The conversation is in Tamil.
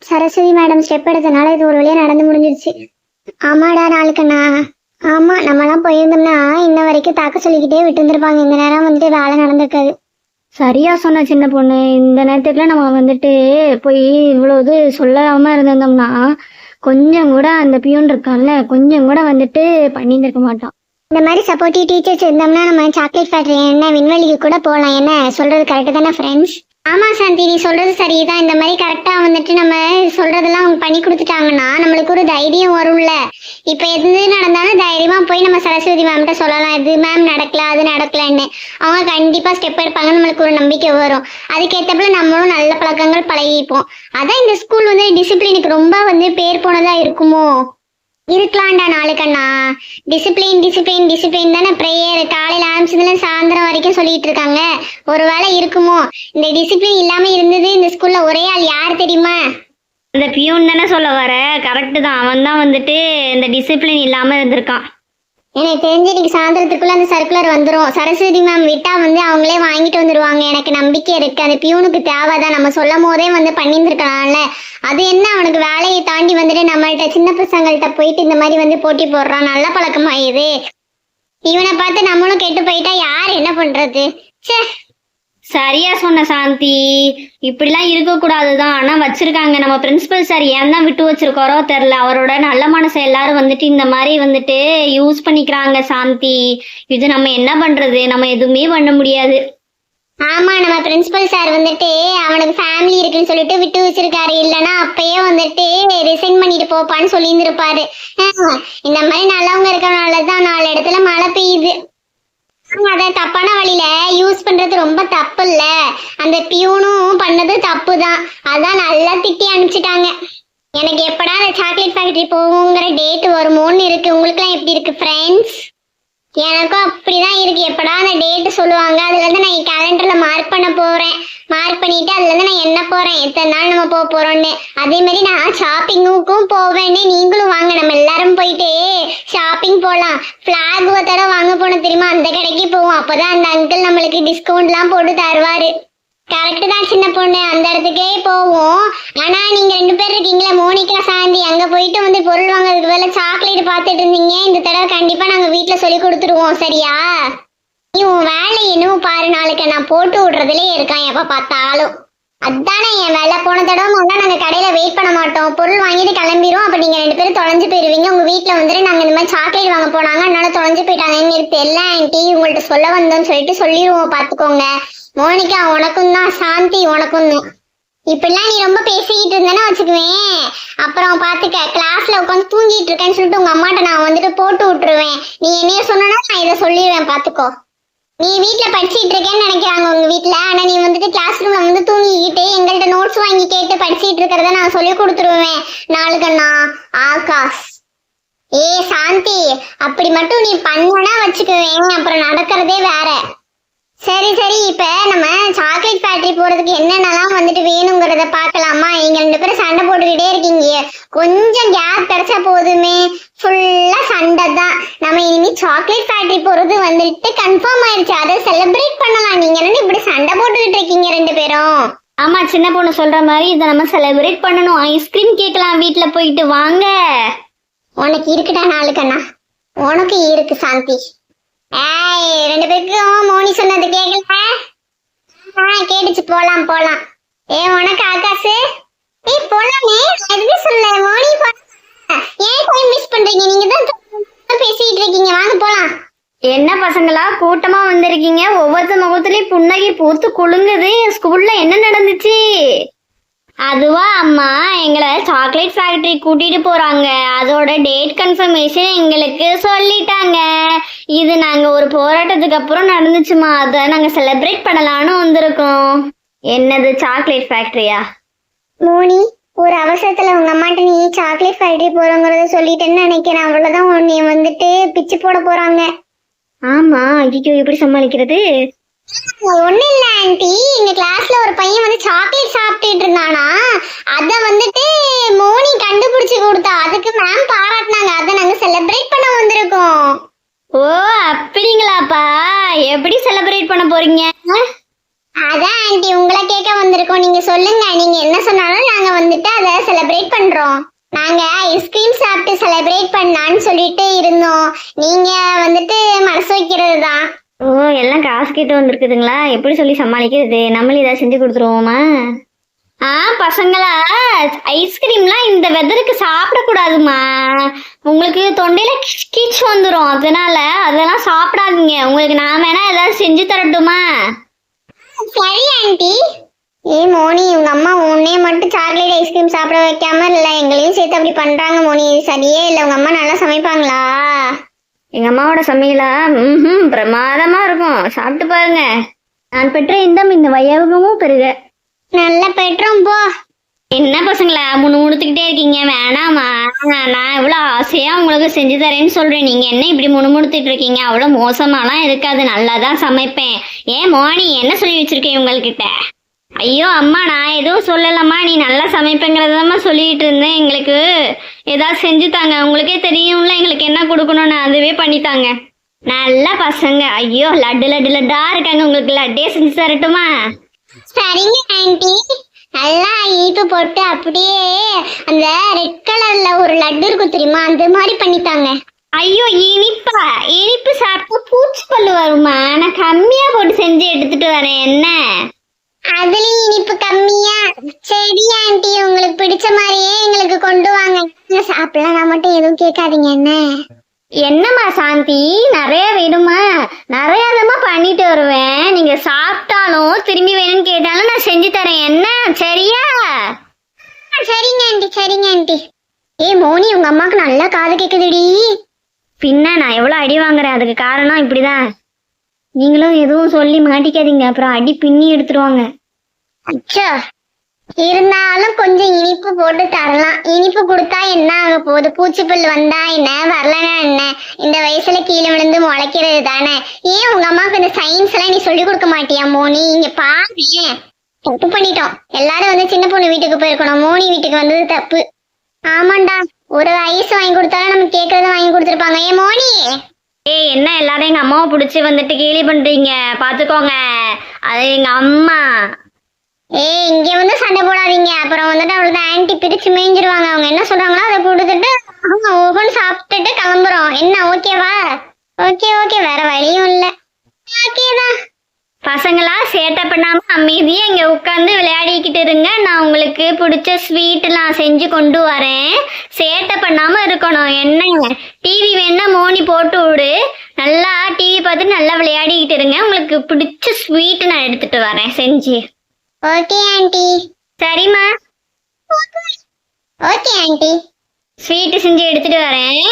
சரஸ்வதி மேடம் ஸ்டெப் எடுத்தனால இது ஒரு வழியா நடந்து முடிஞ்சிருச்சு. ஆமாடா நாளுக்கண்ணா. ஆமா, நம்மலாம் போயிருந்தோம்னா இன்ன வரைக்கும் தாக்க சொல்லிக்கிட்டே விட்டு இருந்திருப்பாங்க. இந்த நேரம் வந்துட்டு வேலை நடந்திருக்காது. சரியா சொன்ன சின்ன பொண்ணு. இந்த நேரத்துக்குலாம் நம்ம வந்துட்டு போய் இவ்வளோ இது சொல்லாம இருந்திருந்தோம்னா கொஞ்சம் கூட அந்த பியூன் இருக்கான்ல கொஞ்சம் கூட வந்துட்டு பண்ணியிருக்க மாட்டான். இந்த மாதிரி சப்போர்ட்டிவ் டீச்சர்ஸ் இருந்தோம்னா நம்ம சாக்லேட் ஃபேக்டரி என்ன விண்வெளிக்கு கூட போகலாம். என்ன சொல்றது கரெக்டு தானே ஃப்ரெண்ட்ஸ்? ஆமா சாந்தி, நீ சொல்றது சரிதான். இந்த மாதிரி கரெக்டா வந்துட்டு நம்ம சொல்றதெல்லாம் அவங்க பண்ணி கொடுத்துட்டாங்கன்னா நம்மளுக்கு ஒரு தைரியம் வரும்ல. இப்ப எது நடந்தாலும் தைரியமா போய் நம்ம சரஸ்வதி மேம்கிட்ட சொல்லலாம், இது மேம் நடக்கல அது நடக்கலன்னு. அவங்க கண்டிப்பா ஸ்டெப் எடுப்பாங்கன்னு நம்மளுக்கு ஒரு நம்பிக்கை வரும். அதுக்கேற்றப்பல நம்மளும் நல்ல பழக்கங்கள் பழகிப்போம். அதான் இந்த ஸ்கூல் வந்து டிசிப்ளினுக்கு ரொம்ப வந்து பேர் போனதா இருக்குமோ? இருக்கலாம்டா நாளுக்கண்ணா. டிசிப்ளின் டிசிப்ளின் டிசிப்ளின் தானே ப்ரேயர் காலையில் ஆரம்பிச்சதுல சாயந்தரம் வரைக்கும் சொல்லிட்டு இருக்காங்க. ஒரு வேளை இருக்குமோ? இந்த டிசிப்ளின் இல்லாம இருந்தது இந்த ஸ்கூல்ல ஒரே ஆள் யார் தெரியுமா? இந்த பியூன் தானே சொல்ல வர? கரெக்டு தான். அவன் தான் வந்துட்டு இந்த டிசிப்ளின் இல்லாமல் இருந்திருக்கான். எனக்கு தெரிஞ்சு இன்னைக்கு சாயந்தரத்துக்குள்ள அந்த சர்க்குலர் வந்துடும். சரஸ்வதி மேம் விட்டா வந்து அவங்களே வாங்கிட்டு வந்துடுவாங்க. எனக்கு நம்பிக்கை இருக்கு. அந்த பியூனுக்கு தேவைதான். நம்ம சொல்லும் போதே வந்து பண்ணியிருந்துருக்கலாம்ல. அது என்ன அவனுக்கு வேலையை தாண்டி வந்துட்டு நம்மள்ட்ட சின்ன பசங்கள்கிட்ட போயிட்டு இந்த மாதிரி வந்து போட்டி போடுறான். நல்ல பழக்கமாயுது. இவனை பார்த்து நம்மளும் கெட்டு போயிட்டா யார் என்ன பண்றது? சே, சரியா சொன்ன சாந்தி. இப்படிலாம் இருக்கக்கூடாதுதான். ஆனால் வச்சிருக்காங்க. நம்ம பிரின்சிபல் சார் ஏன் தான் விட்டு வச்சிருக்காரோ தெரில. அவரோட நல்ல மனசை எல்லாரும் வந்துட்டு இந்த மாதிரி வந்துட்டு யூஸ் பண்ணிக்கிறாங்க சாந்தி. இது நம்ம என்ன பண்றது? நம்ம எதுவுமே பண்ண முடியாது. ஆமா, நம்ம பிரின்சிபல் சார் வந்துட்டு அவனுக்கு ஃபேமிலி இருக்குன்னு சொல்லிட்டு விட்டு வச்சிருக்காரு. இல்லைன்னா அப்பயே வந்துட்டு ரிசைன் பண்ணிட்டு போப்பான்னு சொல்லியிருந்திருப்பாரு. இந்த மாதிரி நல்லவங்க இருக்கிறனாலதான் 4 இடத்துல மழை பெய்யுது. அதை தப்பான வழியில யூஸ் பண்றது ரொம்ப தப்பு இல்ல. அந்த பியூனும் பண்ணது தப்பு தான். அதான் நல்லா திட்டி அனுப்பிச்சிட்டாங்க. எனக்கு எப்படா அந்த சாக்லேட் ஃபேக்டரி போகுங்கிற டேட் வருமோன்னு இருக்கு. உங்களுக்குலாம் எப்படி இருக்கு ஃப்ரெண்ட்ஸ்? எனக்கும் அப்படிதான் இருக்கு. எப்படா அந்த டேட் சொல்லுவாங்க. அதுல இருந்து நான் என் கேலண்டர்ல மார்க் பண்ண போறேன். மார்க் பண்ணிட்டு அதுல இருந்து நான் என்ன போறேன், எத்தனை நாள் நம்ம போக போறோம்னு. அதே மாதிரி நான் ஷாப்பிங்குக்கும் போவேன்னு. நீங்களும் வாங்க, நம்ம எல்லாரும் போயிட்டு ஷாப்பிங் போலாம். பிளாக் ஒத்தடை வாங்க போனோம் தெரியுமா? அந்த கடைக்கு போவோம். அப்பதான் அந்த அங்கிள் நம்மளுக்கு டிஸ்கவுண்ட்லாம் போட்டு தருவாரு. கரெக்டு தான் சின்ன பொண்ணு, அந்த இடத்துக்கே போவோம். ஆனா நீங்க 2 பேர் இருக்கீங்களா, மோனிகா சாந்தி, அங்க போயிட்டு வந்து பொருள் வாங்குறதுக்கு வேலை சாக்லேட் பார்த்துட்டு இருந்தீங்க. இந்த தடவை கண்டிப்பா நாங்க வீட்டுல சொல்லி கொடுத்துருவோம். சரியா? நீ உன் வேலை என்னவும் பாரு. நாளைக்கு நான் போட்டு விடுறதுலே இருக்கான் எப்ப பார்த்தாலும். அதானே என் வேலை. போன தடவை நாங்க கடையில வெயிட் பண்ண மாட்டோம், பொருள் வாங்கிட்டு கிளம்பிடுவோம். அப்ப நீங்க 2 பேரும் தொலைஞ்சு போயிருவீங்க. உங்க வீட்டுல வந்துட்டு நாங்க இந்த மாதிரி சாக்லேட் வாங்க போனாங்க, அதனால தொலைஞ்சு போயிட்டாங்கன்னு தெரியல ஆன்ட்டி, உங்கள்ட்ட சொல்ல வந்தோம்னு சொல்லிட்டு சொல்லிடுவோம். பாத்துக்கோங்க. மோனிகா உனக்கும் தான், சாந்தி உனக்கும் தான். இப்படிலாம் நீ ரொம்ப பேசிக்கிட்டு இருந்தேன்னா வச்சுக்குவேன், அப்புறம் பாத்துக்க கிளாஸ்ல உட்காந்து தூங்கிட்டு இருக்கேன்னு சொல்லிட்டு உங்க அம்மாட்ட நான் வந்துட்டு போட்டு விட்டுருவேன். நீ என்னைய சொன்னா நான் இதை சொல்லிடுவேன். பாத்துக்கோ. நீ வீட்டுல படிச்சுட்டு இருக்கேன்னு நினைக்கிறாங்க உங்க வீட்டுல. ஆனா நீ வந்துட்டு கிளாஸ் ரூம்ல வந்து தூங்கிக்கிட்டு எங்கள்கிட்ட நோட்ஸ் வாங்கி கேட்டு படிச்சுட்டு இருக்கிறத நான் சொல்லி கொடுத்துருவேன். நாளுக்கண்ணா ஆகாஷ். ஏ சாந்தி, அப்படி மட்டும் நீ பண்ணனா வச்சுக்குவேன், அப்புறம் நடக்கிறதே வேற. சரி சரி, இப்ப நம்ம சாக்லேட் ஃபேக்டரி போறதுக்கு என்னென்னலாம் வந்துட்டு வேணுங்கிறத பாக்கலாமா? நீங்க 2 பேரும் சண்டை போட்டுக்கிட்டே இருக்கீங்க. கொஞ்சம் கேப் கிடைச்சா போதுமே, ஃபுல்லா சண்டை தான். நம்ம இனிமே சாக்லேட் ஃபேக்டரி போறது வந்துட்டு கன்ஃபார்ம் ஆயிடுச்சு. அதை செலிப்ரேட் பண்ணலாம். நீங்க என்ன இப்படி சண்டை போட்டுக்கிட்டு இருக்கீங்க 2 பேரும்? ஆமா, சின்ன பொண்ணு சொல்ற மாதிரி இதை நம்ம செலிப்ரேட் பண்ணணும். ஐஸ்கிரீம் கேட்கலாம் வீட்டுல போயிட்டு. வாங்க. உனக்கு இருக்குடா நாளுக்கண்ணா, உனக்கு இருக்கு சாந்தி. ஏய், 2 பேருக்கும் மோனி சொன்னது கேட்கல? கேட்டுச்சு. போலாம் போலாம். உனக்கு ஆகாசு? போலாமே, எதுவுமே சொல்ல. மோனி ஏன் போய் மிஸ் பண்றீங்க? நீங்க தான் பேசிட்டு இருக்கீங்க. வாங்க போலாம். என்ன பசங்களா கூட்டமா வந்திருக்கீங்க? ஒவ்வொருத்த முகத்துலயும் புன்னகை பூத்து குலுங்குது. ஸ்கூல்ல என்ன நடந்துச்சு? அதுவா அம்மா, எங்களை சாக்லேட் ஃபேக்டரி கூட்டிட்டு போறாங்க. அதோட டேட் கன்ஃபர்மேஷன் எங்களுக்கு சொல்லிட்டாங்க. இது நாங்க ஒரு போராட்டத்துக்கு அப்புறம் நடந்துச்சுமா, அதை நாங்க செலிப்ரேட் பண்ணலான்னு வந்திருக்கோம். என்னது சாக்லேட் ஃபேக்டரியா? மோனி, ஒரு அவசரத்துல உங்க அம்மாட்ட நீ சாக்லேட் ஃபேக்டரி போறோங்கிறத சொல்லிட்டேன்னு நினைக்கிறேன். அவ்வளவுதான், உன்னை வந்துட்டு பிச்சு போட போறாங்க. ஆமா, ஐயோ எப்படி சமாளிக்கிறது? ஒண்ணு இல்ல ஆன்ட்டி, எங்க கிளாஸ்ல ஒரு பையன் வந்து சாக்லேட் சாப்பிட்டுட்டு இருந்தானா, அத வந்துட்டு மோனி கண்டுபிடிச்சு கொடுத்தா. அதுக்கு மேம் பாராட்டினாங்க. அதை நாங்க செலிப்ரேட் பண்ண வந்திருக்கோம். ஓ அப்படிங்களாப்பா? எப்படி செலிப்ரேட் பண்ண போறீங்க? அதான் ஆண்டி உங்களை கேட்க வந்திருக்கோம். நீங்க சொல்லுங்க, நீங்க என்ன சொன்னாலும் நாங்க வந்துட்டு அதை செலிப்ரேட் பண்றோம். நாங்க ஐஸ்கிரீம் சாப்பிட்டு செலிப்ரேட் பண்ணலான்னு சொல்லிட்டு இருந்தோம். நீங்க வந்துட்டு மனசு வைக்கிறது தான். ஓ, எல்லாம் காசு கேட்டு வந்திருக்குதுங்களா? எப்படி சொல்லி சமாளிக்கிறது? நம்மளும் ஏதாவது செஞ்சு கொடுத்துருவோமா? பசங்களா, ஐஸ்கிரீம்லாம் இந்த வெதருக்கு சாப்பிடக்கூடாதுமா. உங்களுக்கு தொண்டையில கீச்சு வந்துடும். அதனால அதெல்லாம் சாப்பிடாதீங்க. உங்களுக்கு நான் வேணா ஏதாவது செஞ்சு தரட்டுமா? சரி ஆண்டி. மோனி, உங்க அம்மா உன்னே மட்டும் சாக்லேட் ஐஸ்கிரீம் சாப்பிட வைக்காம இல்ல எங்களையும் சேர்த்து அப்படி பண்றாங்க மோனி. சரியே இல்ல. உங்க அம்மா நல்லா சமைப்பாங்களா? எங்க அம்மாவோட சமையலா பிரமாதமா இருக்கும். சாப்பிட்டு பாருங்க. நான் பெற்ற இந்த வையகமும் பெருக. நல்ல பெற்றோம் போ. என்ன பசங்களா முணுமுணுத்துக்கிட்டே இருக்கீங்க? வேணாமா, நான் எவ்வளோ ஆசையா உங்களுக்கு செஞ்சு தரேன்னு சொல்றேன். நீங்க என்ன இப்படி முணுமுணுத்துட்டு இருக்கீங்க? அவ்வளோ மோசமாலாம் இருக்காது, நல்லா தான் சமைப்பேன். ஏன் மோனி, என்ன சொல்லி வச்சிருக்கேன் உங்கள்கிட்ட? ஐயோ அம்மா, நான் எதுவும் சொல்லலம்மா. நீ நல்லா சமைப்பேங்கிறதம்மா சொல்லிட்டு இருந்தேன். எங்களுக்கு ஏதாவது செஞ்சு தாங்க. உங்களுக்கே தெரியும்ல எங்களுக்கு என்ன கொடுக்கணும்னு, அதுவே பண்ணித்தாங்க. நல்ல பசங்க. ஐயோ, லட்டு லட்டு லட்டா இருக்காங்க. உங்களுக்கு லட்டே செஞ்சு தரட்டுமா? சரிங்க ஆண்டி. நல்லா இனிப்பு போட்டு அப்படியே அந்த ரெட் கலர்ல ஒரு லட்டு இருக்கும் தெரியுமா, அந்த மாதிரி பண்ணித்தாங்க. ஐயோ, இனிப்பு சாப்பிட்டு பூச்சி பல்லு வருமா? நான் கம்மியா போட்டு செஞ்சு எடுத்துட்டு வரேன். என்ன அதுலயும் இனிப்பு கம்மியா? சரி ஆண்டி, உங்களுக்கு பிடிச்ச மாதிரியே எங்களுக்கு கொண்டு வாங்க. சாப்பிடலாம், நான் மட்டும் எதுவும் கேட்காதீங்க. என்னம்மா சாந்தி, நிறைய வேணுமா? நிறையாதமா பண்ணிட்டு வருவேன். நீங்க சாப்பிட்டாலும் திரும்பி வேணும்னு கேட்டாலும் நான் செஞ்சு தரேன். என்ன சரியா? சரிங்க ஆண்டி, சரிங்க ஆண்டி. மோனி, உங்க அம்மாக்கு நல்லா காது கேக்குதுடி. பின்ன நான் எவ்வளவு அடி வாங்குறேன், அதுக்கு காரணம் இப்படிதான். நீங்களும் எதுவும் சொல்லி மாட்டிக்காதீங்க, அப்புறம் அடி பின்னி எடுத்துருவாங்க. அச்சோ, இருந்தாலும் கொஞ்சம் இனிப்பு போட்டு தரலாம். இனிப்பு கொடுத்தா என்ன ஆக போகுது? பூச்சிப்புல் வந்தா என்ன, வரலன்னா என்ன? இந்த வயசுல கீழே விழுந்து முளைக்கிறது தானே. ஏன் உங்க அம்மாவுக்கு இந்த சயின்ஸ் எல்லாம் நீ சொல்லி கொடுக்க மாட்டியா மோனி? இங்க பாரு, தப்பு பண்ணிட்டோம். எல்லாரும் வந்து சின்ன பொண்ணு வீட்டுக்கு போயிருக்கணும், மோனி வீட்டுக்கு வந்தது தப்பு. ஆமாண்டா, ஒரு ஐஸ் வாங்கி கொடுத்தாலும் நம்ம கேட்கறத வாங்கி கொடுத்துருப்பாங்க. மோனி, என்ன எல்லாரும் எங்க அம்மாவை பிடிச்சி வந்துட்டு கேலி பண்றீங்க? பாத்துக்கோங்க, அது எங்க அம்மா. இங்க வந்து சண்டை போடாதீங்க. அப்புறம் வந்துட்டு அவளுக்கு ஆன்டி பிரிச்சு மேய்ஞ்சிருவாங்க. அவங்க என்ன சொல்றாங்களோ அதை கொடுத்துட்டு அவங்க ஓபன் சாப்பிட்டுட்டு கிளம்புறோம். என்ன ஓகேவா? ஓகே ஓகே, வேற வழியும் இல்ல. ஓகேதான். பசங்களா, சேட்டை பண்ணாம அமைதியா இங்க உட்காந்து விளையாடிக்கிட்டு இருங்க. நான் உங்களுக்கு பிடிச்ச ஸ்வீட் நான் செஞ்சு கொண்டு வரேன். சேட்டை பண்ணாம இருக்கணும். என்ன டிவி வேணா மோனி போட்டு விடு, நல்லா டிவி பார்த்துட்டு நல்லா விளையாடிக்கிட்டு இருங்க. உங்களுக்கு பிடிச்ச ஸ்வீட் நான் எடுத்துட்டு வரேன் செஞ்சு. Okay aunty. சரிம்மா, ஓகே ஆண்டி. ஸ்வீட் செஞ்சு எடுத்துட்டு வரேன்.